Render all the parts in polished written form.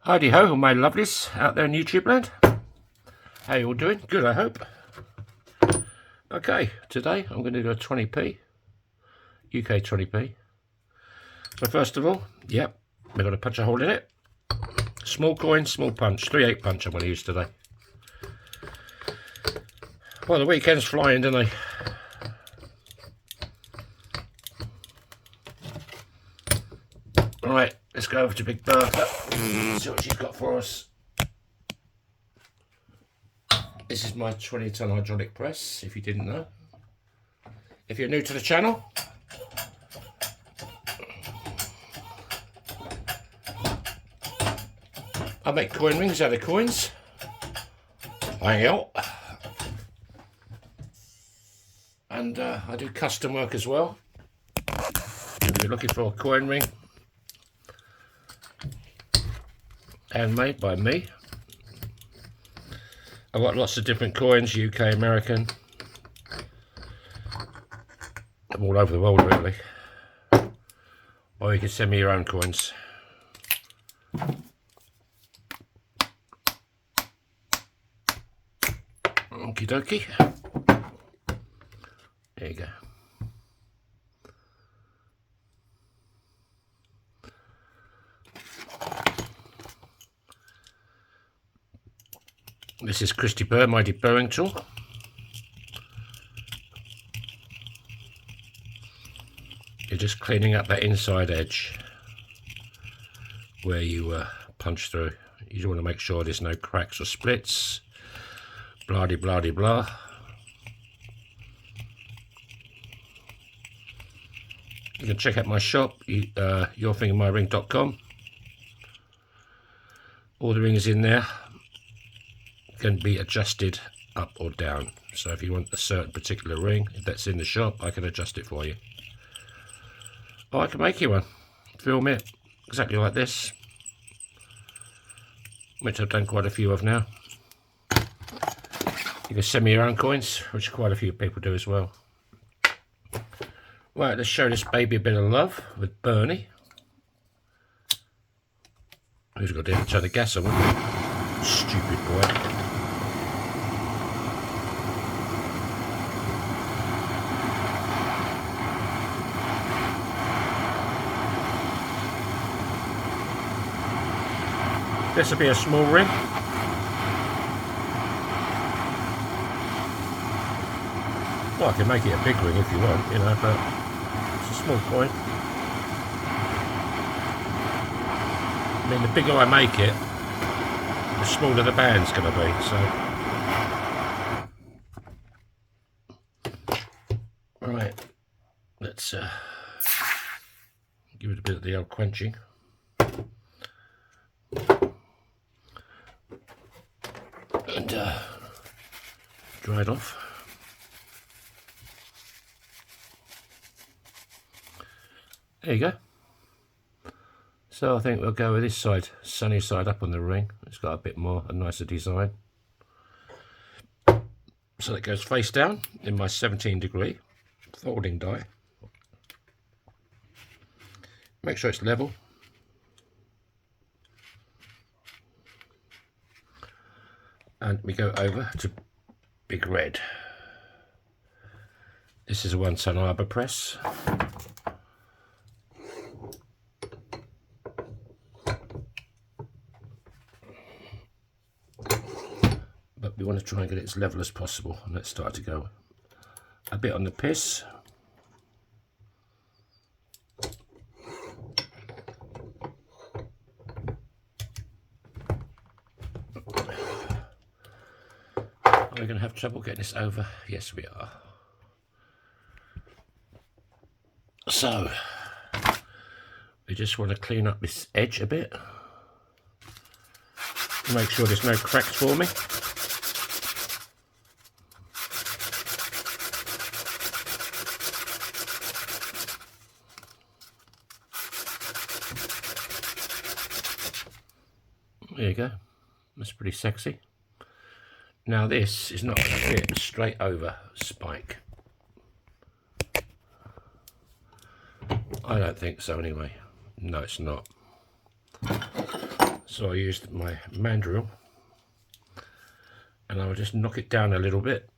Heidi ho, all my lovelies out there in YouTube land. How you all doing? Good, I hope. Okay, today I'm going to do a 20p, UK 20p. So first of all, yep, we've got to punch a hole in it. Small coin, small punch, 3/8 punch I'm going to use today. Well, the weekend's flying, don't they? Right, let's go over to Big Bertha, see what she's got for us. This is my 20-ton hydraulic press, if you didn't know. If you're new to the channel, I make coin rings out of coins. Hang out. And I do custom work as well. If you're looking for a coin ring, handmade by me. I've got lots of different coins, UK, American. I'm all over the world really. Or you can send me your own coins. Okie dokie. There you go. This is Christy Burr, my deburring tool. You're just cleaning up that inside edge where you punch through. You just want to make sure there's no cracks or splits. Blah de blah de blah. You can check out my shop, yourfingermyring.com. All the rings in there can be adjusted up or down. So if you want a certain particular ring that's in the shop, I can adjust it for you. Or I can make you one, film it exactly like this, which I've done quite a few of now. You can send me your own coins, which quite a few people do as well. Right, let's show this baby a bit of love with Bernie. Who's got to turn the gas on? Stupid boy. This will be a small ring. Well, I can make it a big ring if you want, you know, but it's a small coin. I mean, the bigger I make it, the smaller the band's going to be, so. Right, let's give it a bit of the old quenching. And dry it off. There you go. So I think we'll go with this side, sunny side up on the ring. It's got a bit more, a nicer design. So that goes face down in my 17-degree folding die. Make sure it's level. And we go over to Big Red. This is a 1-ton arbor press. But we want to try and get it as level as possible. And let's start to go a bit on the piss. Are we going to have trouble getting this over? Yes, we are. So, we just want to clean up this edge a bit. Make sure there's no cracks for me. There you go. That's pretty sexy. Now this is not going to fit straight over spike. I don't think so anyway. No, it's not. So I used my mandrel and I will just knock it down a little bit.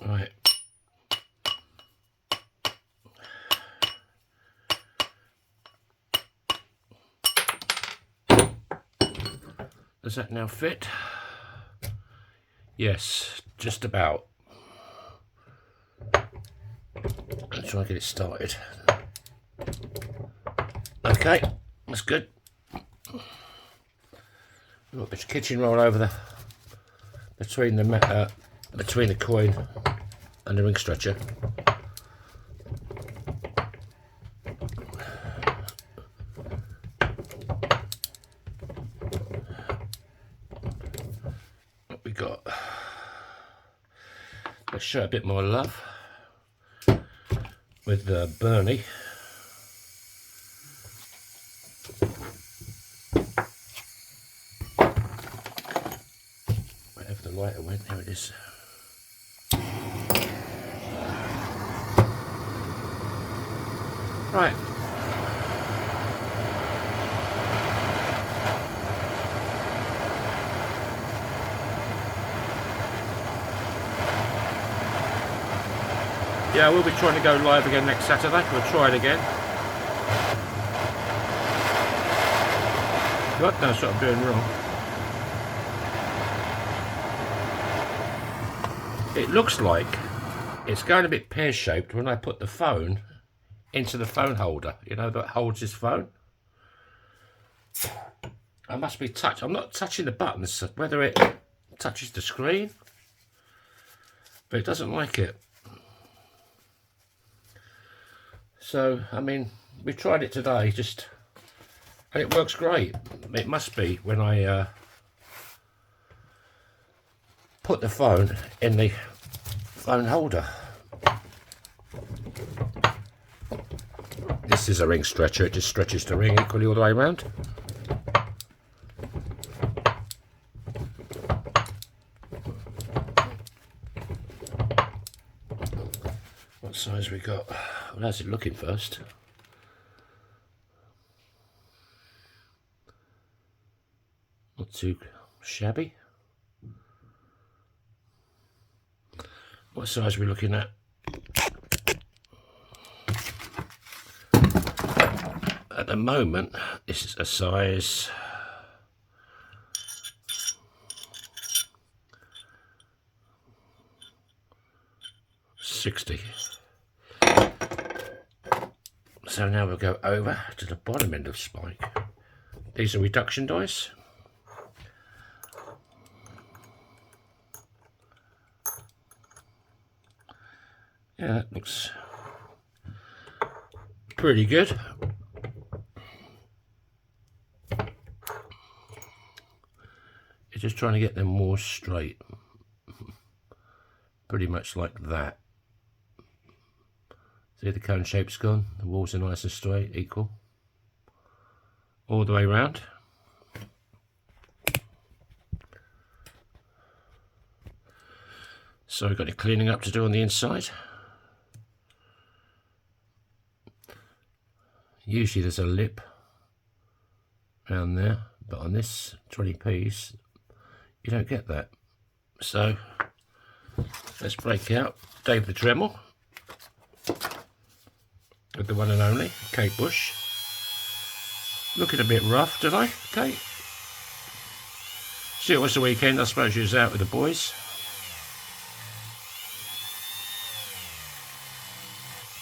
Right. Does that now fit? Yes, just about. Let's try and get it started. Okay, that's good. A little bit of kitchen roll over the between the coin and the ring stretcher. What we got? Let's show a bit more love with Bernie. Wherever the lighter went, there it is. Right. Yeah, we'll be trying to go live again next Saturday. We'll try it again. God knows what I'm doing wrong. It looks like it's going a bit pear-shaped when I put the phone into the phone holder, you know, that holds his phone. I must be I'm not touching the buttons, whether it touches the screen, but it doesn't like it. So, I mean, we tried it today, and it works great. It must be when I put the phone in the phone holder. This is a ring stretcher, it just stretches the ring equally all the way around. What size we got? Well, how's it looking first? Not too shabby. What size are we looking at? At the moment, this is a size 60. So now we'll go over to the bottom end of spike. These are reduction dice. Yeah, that looks pretty good. You're just trying to get them more straight. Pretty much like that. See, the cone shape's gone, the walls are nice and straight, equal. All the way around. So we've got the cleaning up to do on the inside. Usually there's a lip around there, but on this 20p's you don't get that. So let's break out Dave the Dremel with the one and only Kate Bush. Looking a bit rough today, Kate. See, it was the weekend, I suppose you was out with the boys.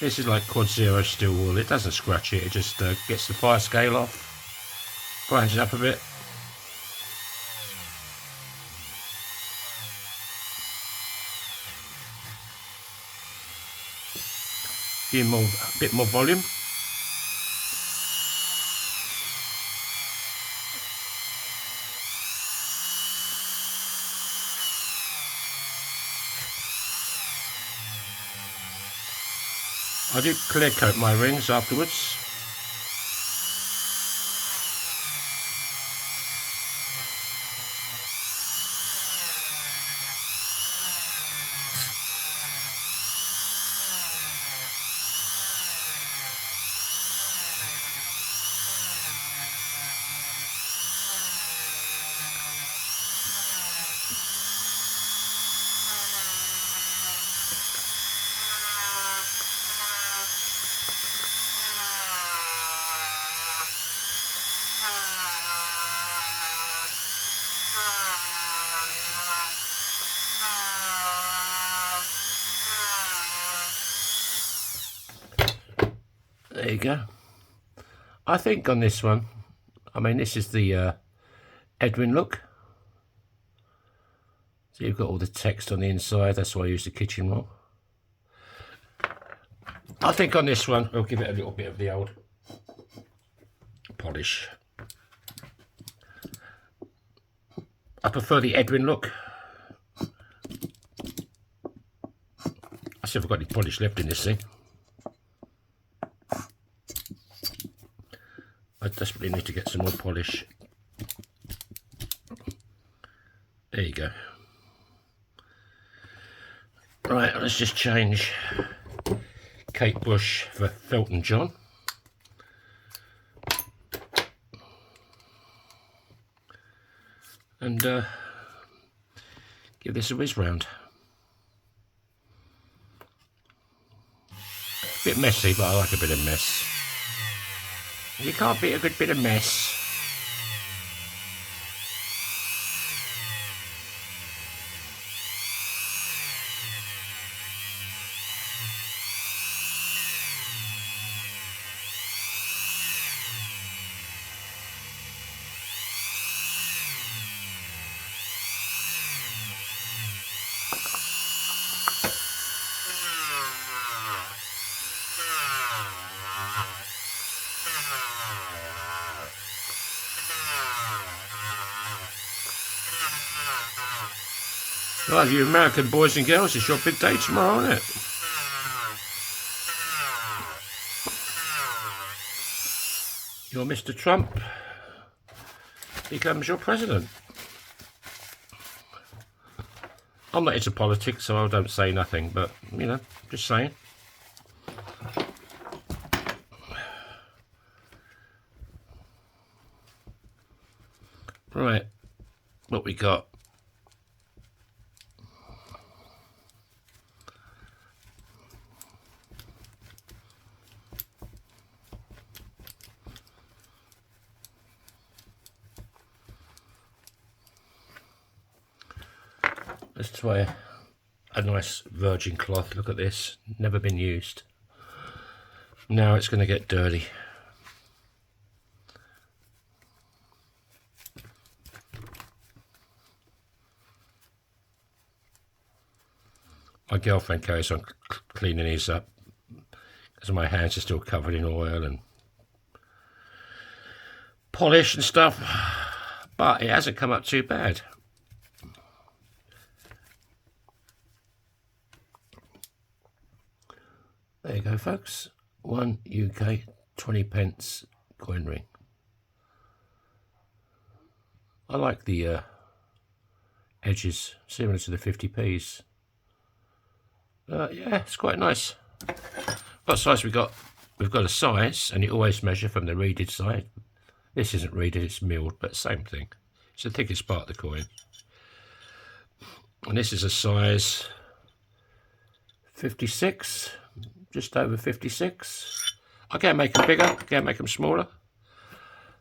This is like quad zero steel wool. It doesn't scratch it, it just gets the fire scale off, brightens it up a bit. A bit more volume. I did clear coat my rings afterwards. There you go. I think on this one, I mean, this is the Edwin look. So you've got all the text on the inside. That's why I use the kitchen roll. I think on this one, we'll give it a little bit of the old polish. I prefer the Edwin look. I see if I've got any polish left in this thing. I desperately need to get some more polish. There you go. Right, let's just change Kate Bush for Felton John. And give this a whiz round. A bit messy, but I like a bit of mess. You can't beat a good bit of mess. Well, you American boys and girls, it's your big day tomorrow, isn't it? Your Mr. Trump becomes your president. I'm not into politics, so I don't say nothing, but, you know, just saying. Right, what we got? Let's try a nice virgin cloth. Look at this, never been used. Now it's going to get dirty. My girlfriend carries on cleaning these up because my hands are still covered in oil and polish and stuff, but it hasn't come up too bad. There you go, folks. 1 UK 20 pence coin ring. I like the edges similar to the 50p's. Yeah, it's quite nice. What size we got? We've got a size, and you always measure from the reeded side. This isn't reeded, it's milled, but same thing. It's the thickest part of the coin. And this is a size 56. Just over 56. I can't make them bigger, I can't make them smaller.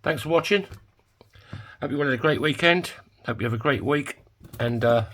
Thanks for watching. Hope you all had a great weekend. Hope you have a great week. And I'll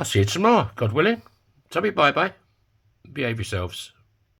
see you tomorrow, God willing. So bye-bye. Behave yourselves.